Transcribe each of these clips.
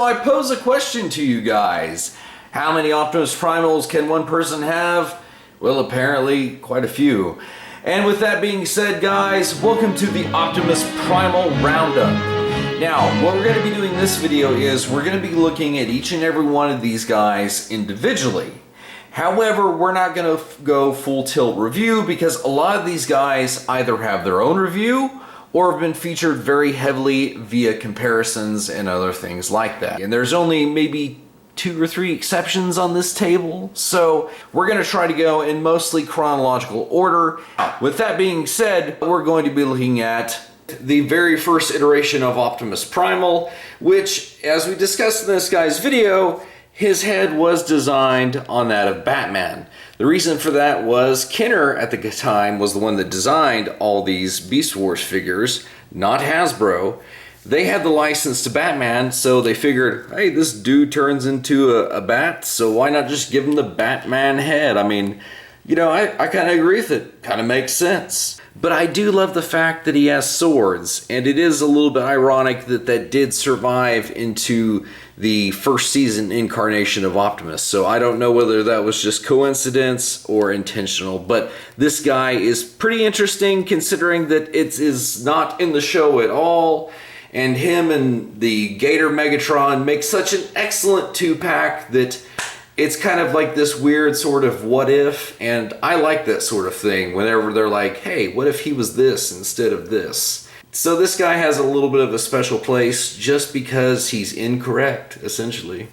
I pose a question to you guys. How many Optimus Primals can one person have? Well, apparently quite a few. And with that being said, guys, welcome to the Optimus Primal Roundup. Now, what we're going to be doing in this video is we're going to be looking at each and every one of these guys individually. However, we're not going to go full tilt review because a lot of these guys either have their own review or have been featured very heavily via comparisons and other things like that. And there's only maybe 2 or 3 exceptions on this table, so we're going to try to go in mostly chronological order. With that being said, we're going to be looking at the very first iteration of Optimus Primal, which, as we discussed in this guy's video, his head was designed on that of Batman. The reason for that was Kenner at the time was the one that designed all these Beast Wars figures, not Hasbro. They had the license to Batman, so they figured, hey, this dude turns into a bat, so why not just give him the Batman head? I mean, you know, I kind of agree with it. Kind of makes sense. But I do love the fact that he has swords, and it is a little bit ironic that that did survive into the first season incarnation of Optimus. So I don't know whether that was just coincidence or intentional, but this guy is pretty interesting considering that it is not in the show at all. And him and the Gator Megatron make such an excellent 2-pack that it's kind of like this weird sort of what if, and I like that sort of thing whenever they're like, hey, what if he was this instead of this? So this guy has a little bit of a special place just because he's incorrect, essentially.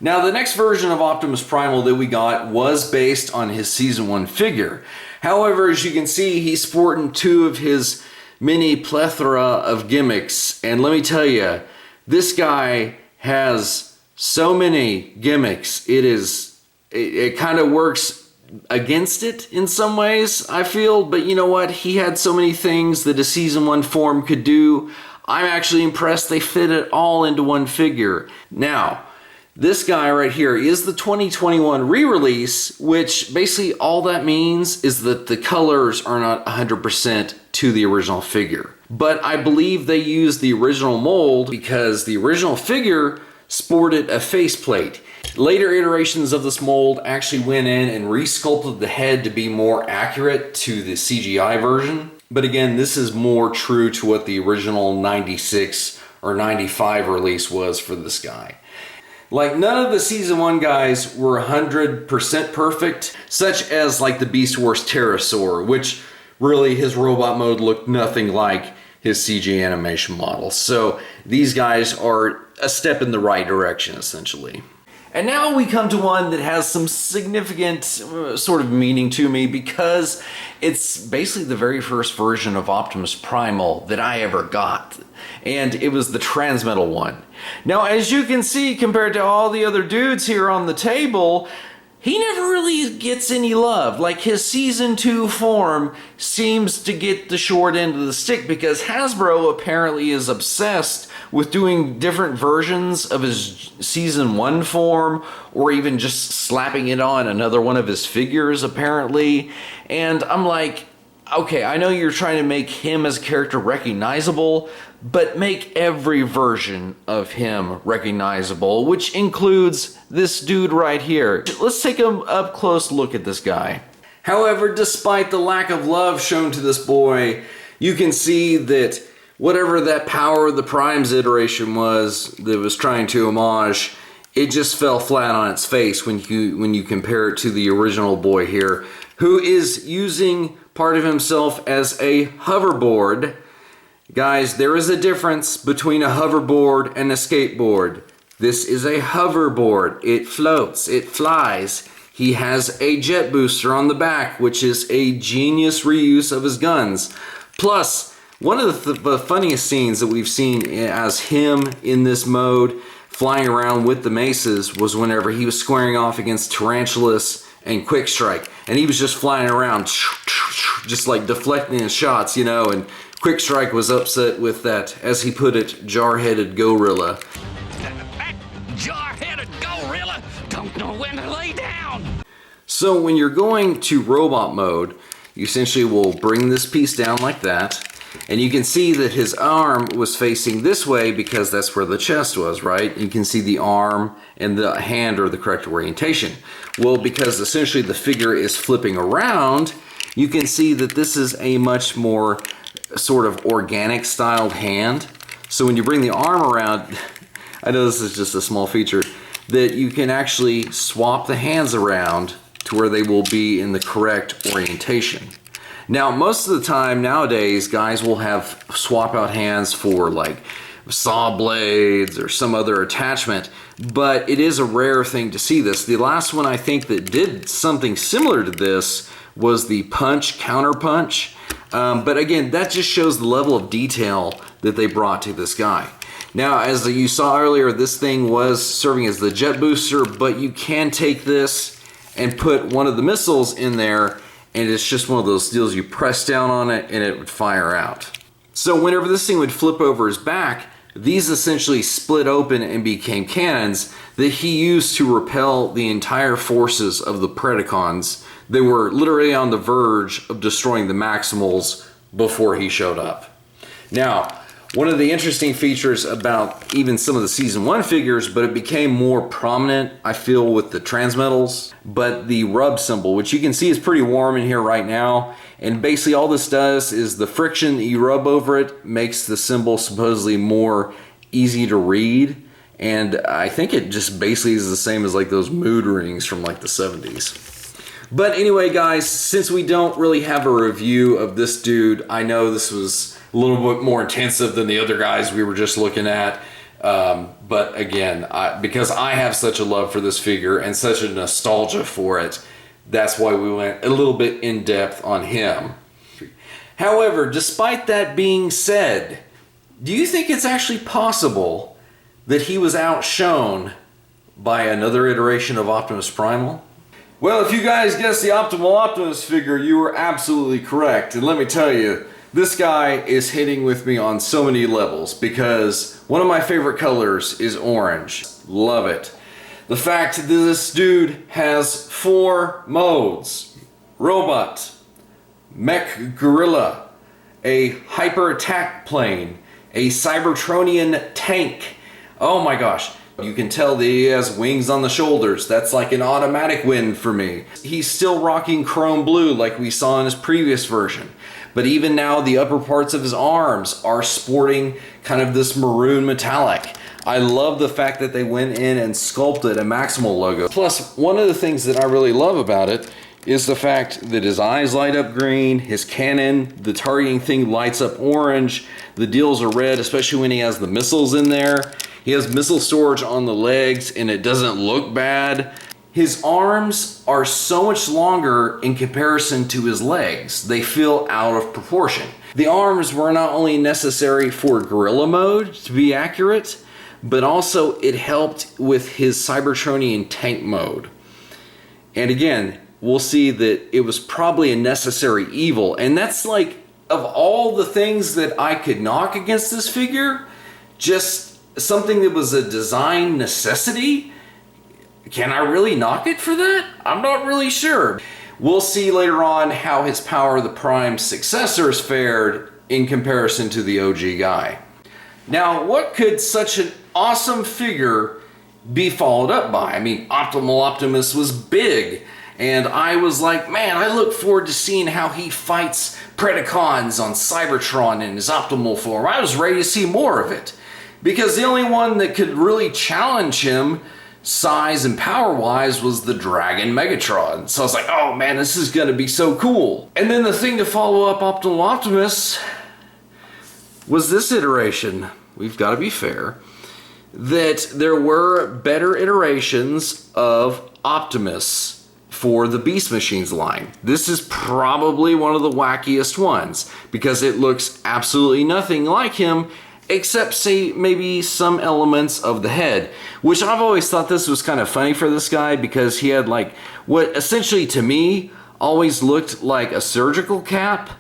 Now, the next version of Optimus Primal that we got was based on his Season 1 figure. However, as you can see, he's sporting 2 of his mini plethora of gimmicks, and let me tell you, this guy has so many gimmicks. It kind of works against it in some ways, I feel, but you know what? He had so many things that a Season 1 form could do. I'm actually impressed they fit it all into one figure. Now, this guy right here is the 2021 re-release, which basically all that means is that the colors are not 100% to the original figure. But I believe they used the original mold because the original figure sported a faceplate. Later iterations of this mold actually went in and resculpted the head to be more accurate to the CGI version. But again, this is more true to what the original 96 or 95 release was for this guy. Like, none of the Season 1 guys were 100% perfect, such as like the Beast Wars Pterosaur, which really his robot mode looked nothing like his CG animation model. So these guys are a step in the right direction, essentially. And now we come to one that has some significant sort of meaning to me because it's basically the very first version of Optimus Primal that I ever got. And it was the Transmetal one. Now, as you can see, compared to all the other dudes here on the table, he never really gets any love. Like, his Season 2 form seems to get the short end of the stick because Hasbro apparently is obsessed with doing different versions of his Season 1 form, or even just slapping it on another one of his figures, apparently. And I'm like, okay, I know you're trying to make him as a character recognizable, but make every version of him recognizable, which includes this dude right here. Let's take a up close look at this guy. However, despite the lack of love shown to this boy, you can see that whatever that Power of the Primes iteration was that was trying to homage, it just fell flat on its face when you compare it to the original boy here, who is using part of himself as a hoverboard. Guys, there is a difference between a hoverboard and a skateboard. This is a hoverboard. It floats, it flies. He has a jet booster on the back, which is a genius reuse of his guns. Plus, one of the funniest scenes that we've seen as him in this mode, flying around with the maces, was whenever he was squaring off against Tarantulas and Quick Strike. And he was just flying around, just like deflecting his shots, you know, and Quick Strike was upset with that, as he put it, jar-headed gorilla. That jar-headed gorilla don't know when to lay down. So when you're going to robot mode, you essentially will bring this piece down like that, And you can see that his arm was facing this way because that's where the chest was, right? You can see the arm and the hand are the correct orientation. Well, because essentially the figure is flipping around, you can see that this is a much more sort of organic styled hand. So when you bring the arm around, I know this is just a small feature, that you can actually swap the hands around to where they will be in the correct orientation. Now, most of the time nowadays, guys will have swap out hands for like saw blades or some other attachment, but it is a rare thing to see this. The last one I think that did something similar to this was the punch, counter punch. But again, that just shows the level of detail that they brought to this guy. Now, as you saw earlier, this thing was serving as the jet booster, but you can take this and put one of the missiles in there, and it's just one of those deals you press down on it and it would fire out. So whenever this thing would flip over his back, these essentially split open and became cannons that he used to repel the entire forces of the Predacons. They were literally on the verge of destroying the Maximals before he showed up. Now, one of the interesting features about even some of the Season 1 figures, but it became more prominent, I feel, with the Transmetals, but the rub symbol, which you can see is pretty warm in here right now. And basically all this does is the friction that you rub over it makes the symbol supposedly more easy to read. And I think it just basically is the same as like those mood rings from like the 70s. But anyway, guys, since we don't really have a review of this dude, I know this was a little bit more intensive than the other guys we were just looking at. But again, because I have such a love for this figure and such a nostalgia for it, that's why we went a little bit in depth on him. However, despite that being said, do you think it's actually possible that he was outshone by another iteration of Optimus Primal? Well, if you guys guessed the Optimal Optimus figure, you were absolutely correct. And let me tell you, this guy is hitting with me on so many levels because one of my favorite colors is orange. Love it. The fact that this dude has 4 modes: robot, mech gorilla, a hyper attack plane, a Cybertronian tank. Oh my gosh. You can tell that he has wings on the shoulders. That's like an automatic win for me. He's still rocking chrome blue like we saw in his previous version. But even now, the upper parts of his arms are sporting kind of this maroon metallic. I love the fact that they went in and sculpted a Maximal logo. Plus, one of the things that I really love about it is the fact that his eyes light up green, his cannon, the targeting thing lights up orange, the deals are red, especially when he has the missiles in there. He has missile storage on the legs and it doesn't look bad. His arms are so much longer in comparison to his legs. They feel out of proportion. The arms were not only necessary for gorilla mode to be accurate, but also it helped with his Cybertronian tank mode. And again, we'll see that it was probably a necessary evil. And that's like, of all the things that I could knock against this figure, just something that was a design necessity. Can I really knock it for that? I'm not really sure. We'll see later on how his Power of the Prime successors fared in comparison to the OG guy. Now, what could such an awesome figure be followed up by? I mean, Optimal Optimus was big, and I was like, man, I look forward to seeing how he fights Predacons on Cybertron in his optimal form. I was ready to see more of it. Because the only one that could really challenge him size and power wise was the Dragon Megatron. So I was like, oh man, this is gonna be so cool. And then the thing to follow up Optimal Optimus was this iteration. We've got to be fair that there were better iterations of Optimus for the Beast Machines line. This is probably one of the wackiest ones because it looks absolutely nothing like him, except say maybe some elements of the head, which I've always thought this was kind of funny for this guy because he had like what essentially to me always looked like a surgical cap,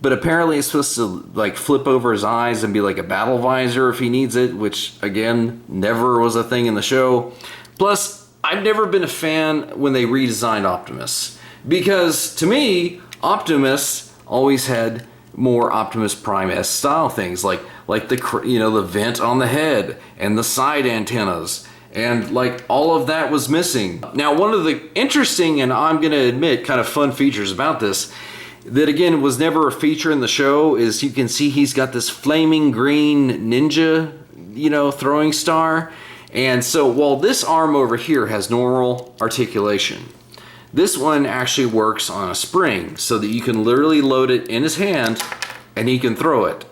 but apparently it's supposed to like flip over his eyes and be like a battle visor if he needs it, which again never was a thing in the show. Plus, I've never been a fan when they redesigned Optimus because to me Optimus always had more Optimus Prime-esque style things, like the, you know, the vent on the head and the side antennas, and like all of that was missing. Now, one of the interesting, and I'm gonna admit, kind of fun features about this, that again was never a feature in the show, is you can see he's got this flaming green ninja, you know, throwing star. And so while this arm over here has normal articulation, this one actually works on a spring so that you can literally load it in his hand and he can throw it.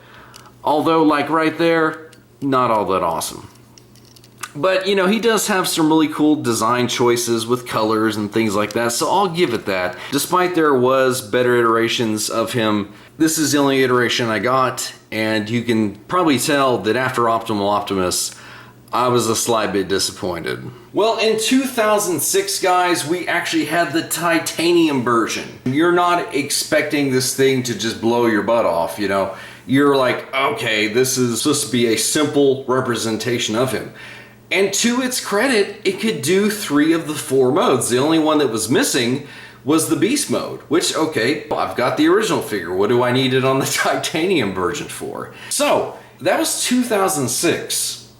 Although, like right there, not all that awesome. But, you know, he does have some really cool design choices with colors and things like that, so I'll give it that. Despite there was better iterations of him, this is the only iteration I got, and you can probably tell that after Optimal Optimus, I was a slight bit disappointed. Well, in 2006, guys, we actually had the titanium version. You're not expecting this thing to just blow your butt off, you know? You're like, okay, this is supposed to be a simple representation of him. And to its credit, it could do 3 of the 4 modes. The only one that was missing was the Beast mode, which, okay, I've got the original figure. What do I need it on the titanium version for? So, that was 2006.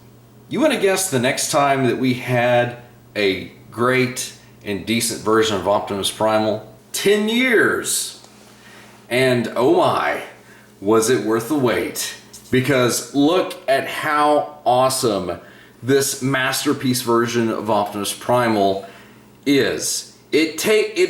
You want to guess the next time that we had a great and decent version of Optimus Primal? 10 years. And oh my, was it worth the wait? Because look at how awesome this masterpiece version of Optimus Primal is. It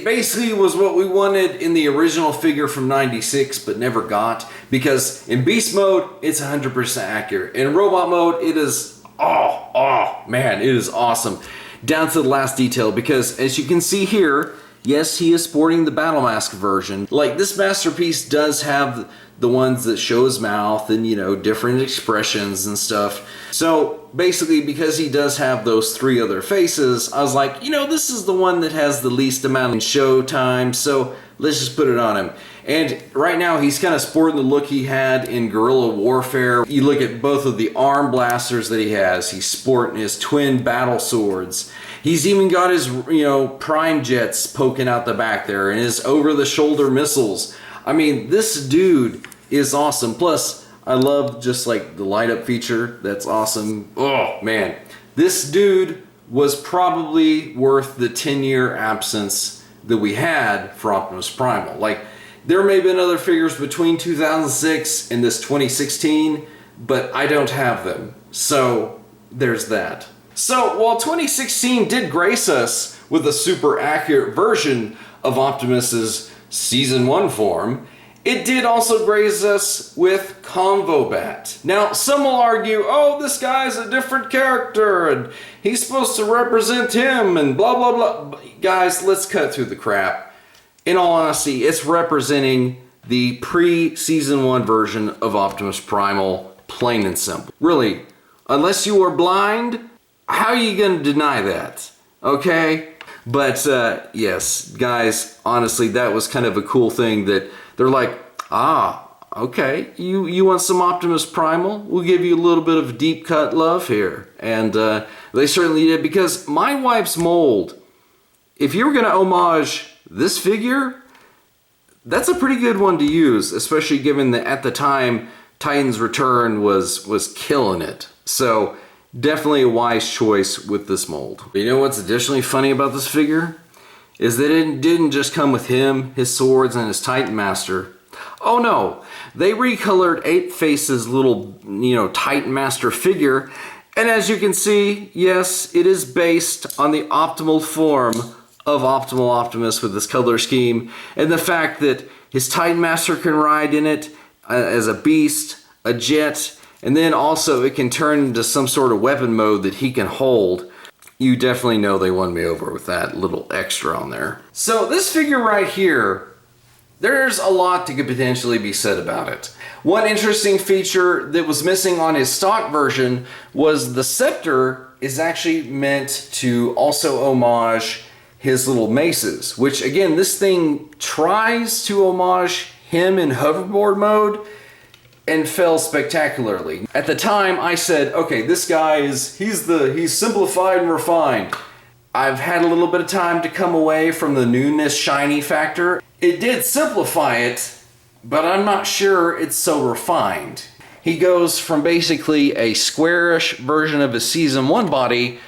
basically was what we wanted in the original figure from '96 but never got, because in Beast mode it's 100% accurate. In Robot mode it is, oh man, it is awesome down to the last detail, because as you can see here, yes, he is sporting the Battle Mask version. Like, this masterpiece does have the ones that show his mouth and, you know, different expressions and stuff. So basically, because he does have those 3 other faces, I was like, you know, this is the one that has the least amount of show time, so let's just put it on him. And right now he's kind of sporting the look he had in Guerrilla Warfare. You look at both of the arm blasters that he has. He's sporting his twin battle swords. He's even got his, you know, prime jets poking out the back there, and his over-the-shoulder missiles. I mean, this dude is awesome. Plus, I love just like the light up feature. That's awesome. Oh man, this dude was probably worth the 10-year absence that we had for Optimus Primal. Like, there may have been other figures between 2006 and this 2016, but I don't have them. So there's that. So while 2016 did grace us with a super accurate version of Optimus's Season 1 form, it did also grace us with Convo Bat. Now, some will argue, oh, this guy's a different character, and he's supposed to represent him, and blah, blah, blah. Guys, let's cut through the crap. In all honesty, it's representing the pre-Season 1 version of Optimus Primal, plain and simple. Really, unless you are blind, how are you going to deny that? Okay? But, yes, guys, honestly, that was kind of a cool thing that they're like, okay, you want some Optimus Primal? We'll give you a little bit of deep cut love here. And they certainly did, because my wife's mold, if you were going to homage this figure, that's a pretty good one to use, especially given that at the time, Titan's Return was killing it. So, definitely a wise choice with this mold. You know what's additionally funny about this figure? Is that it didn't just come with him, his swords, and his Titan Master. Oh no, they recolored Ape Face's little, you know, Titan Master figure, and as you can see, yes, it is based on the optimal form of Optimal Optimus with this color scheme, and the fact that his Titan Master can ride in it as a beast, a jet, and then also it can turn into some sort of weapon mode that he can hold. You definitely know they won me over with that little extra on there. So this figure right here, there's a lot that could potentially be said about it. One interesting feature that was missing on his stock version was the scepter is actually meant to also homage his little maces, which again, this thing tries to homage him in hoverboard mode and fell spectacularly. At the time, I said, okay, this guy he's simplified and refined. I've had a little bit of time to come away from the newness, shiny factor. It did simplify it, but I'm not sure it's so refined. He goes from basically a squarish version of his Season 1 body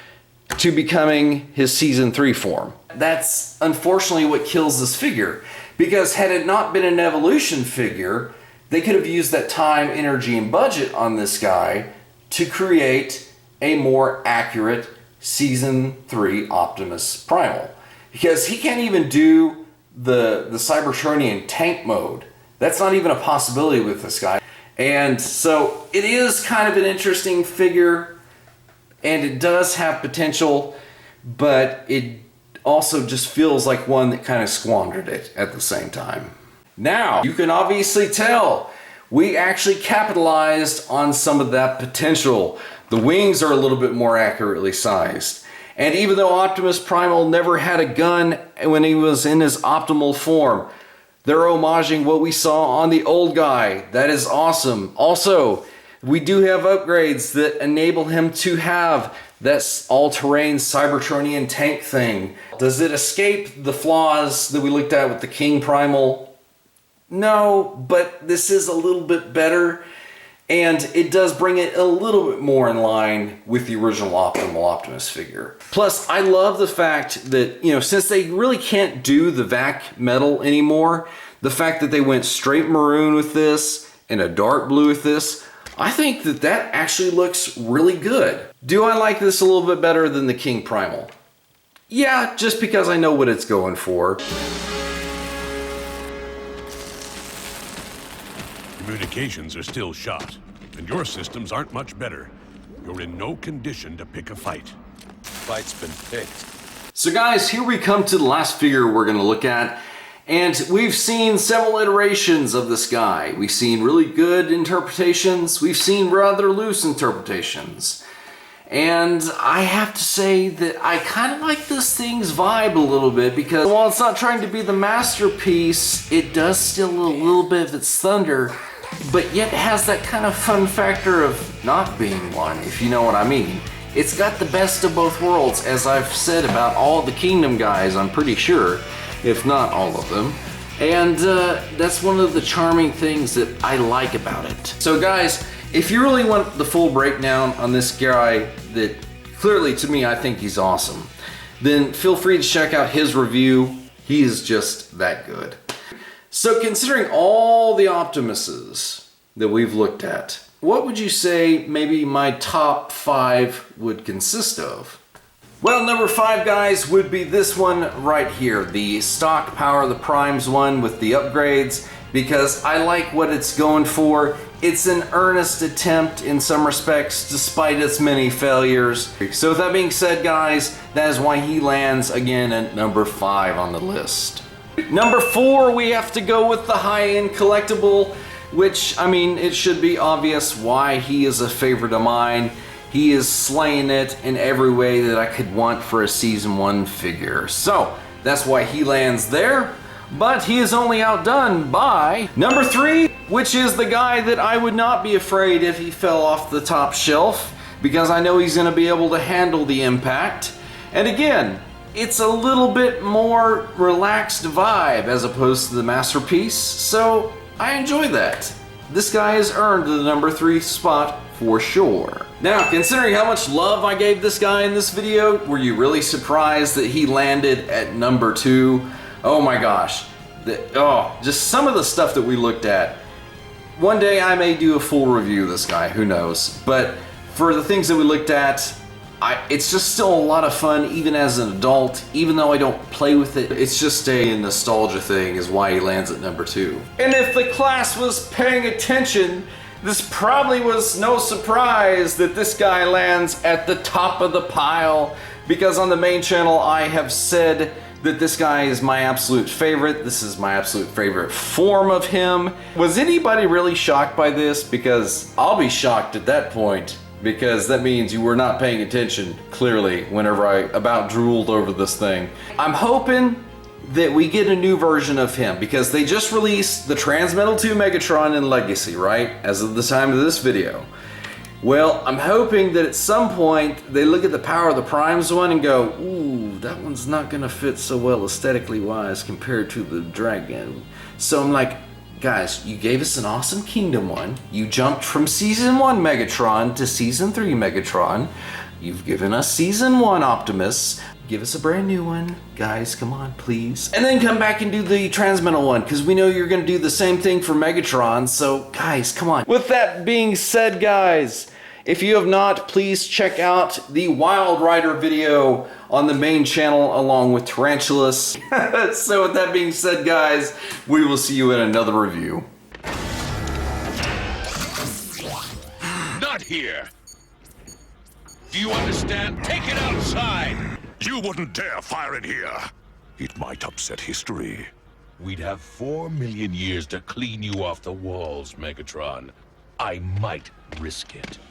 to becoming his Season 3 form. That's unfortunately what kills this figure, because had it not been an evolution figure, they could have used that time, energy, and budget on this guy to create a more accurate Season 3 Optimus Primal. Because he can't even do the Cybertronian tank mode. That's not even a possibility with this guy. And so it is kind of an interesting figure, and it does have potential, but it also just feels like one that kind of squandered it at the same time. Now, you can obviously tell we actually capitalized on some of that potential. The wings are a little bit more accurately sized. And even though Optimus Primal never had a gun when he was in his optimal form, they're homaging what we saw on the old guy. That is awesome. Also, we do have upgrades that enable him to have that all-terrain Cybertronian tank thing. Does it escape the flaws that we looked at with the King Primal? No, but this is a little bit better, and it does bring it a little bit more in line with the original Optimal Optimus figure. Plus, I love the fact that, since they really can't do the vac metal anymore, the fact that they went straight maroon with this and a dark blue with this, I think that actually looks really good. Do I like this a little bit better than the King Primal? Yeah, just because I know what it's going for. Communications are still shot, and your systems aren't much better. You're in no condition to pick a fight. Fight's been picked. So guys, here we come to the last figure we're going to look at. And we've seen several iterations of this guy. We've seen really good interpretations. We've seen rather loose interpretations. And I have to say that I kind of like this thing's vibe a little bit, because while it's not trying to be the masterpiece, it does steal a little bit of its thunder, but yet has that kind of fun factor of not being one, if you know what I mean. It's got the best of both worlds, as I've said about all the Kingdom guys, I'm pretty sure, if not all of them. And that's one of the charming things that I like about it. So guys, if you really want the full breakdown on this guy that clearly to me I think he's awesome, then feel free to check out his review. He is just that good. So considering all the Optimuses that we've looked at, what would you say maybe my top 5 would consist of? Well, number 5, guys, would be this one right here, the stock Power of the Primes one with the upgrades, because I like what it's going for. It's an earnest attempt in some respects, despite its many failures. So with that being said, guys, that is why he lands again at number 5 on the list. Number 4, we have to go with the high-end collectible, which, I mean, it should be obvious why he is a favorite of mine. He is slaying it in every way that I could want for a Season 1 figure. So, that's why he lands there. But he is only outdone by number 3, which is the guy that I would not be afraid if he fell off the top shelf, because I know he's going to be able to handle the impact. And again, it's a little bit more relaxed vibe as opposed to the masterpiece, so I enjoy that. This guy has earned the number 3 spot for sure. Now, considering how much love I gave this guy in this video, were you really surprised that he landed at number 2? Oh my gosh. Just some of the stuff that we looked at. One day I may do a full review of this guy, who knows. But for the things that we looked at, it's just still a lot of fun, even as an adult, even though I don't play with it. It's just a nostalgia thing is why he lands at number 2. And if the class was paying attention, this probably was no surprise that this guy lands at the top of the pile, because on the main channel I have said that this guy is my absolute favorite. This is my absolute favorite form of him. Was anybody really shocked by this? Because I'll be shocked at that point, because that means you were not paying attention, clearly, whenever I about drooled over this thing. I'm hoping that we get a new version of him, because they just released the Transmetal 2 Megatron in Legacy, right? As of the time of this video. Well, I'm hoping that at some point they look at the Power of the Primes one and go, ooh, that one's not gonna fit so well aesthetically wise compared to the Dragon. So I'm like, guys, you gave us an awesome Kingdom one. You jumped from Season 1 Megatron to Season 3 Megatron. You've given us Season 1 Optimus. Give us a brand new one. Guys, come on, please. And then come back and do the Transmetal one, because we know you're going to do the same thing for Megatron, so guys, come on. With that being said, guys, if you have not, please check out the Wild Rider video on the main channel along with Tarantulas. So with that being said, guys, we will see you in another review. Not here! Do you understand? Take it outside! You wouldn't dare fire it here. It might upset history. We'd have 4 million years to clean you off the walls, Megatron. I might risk it.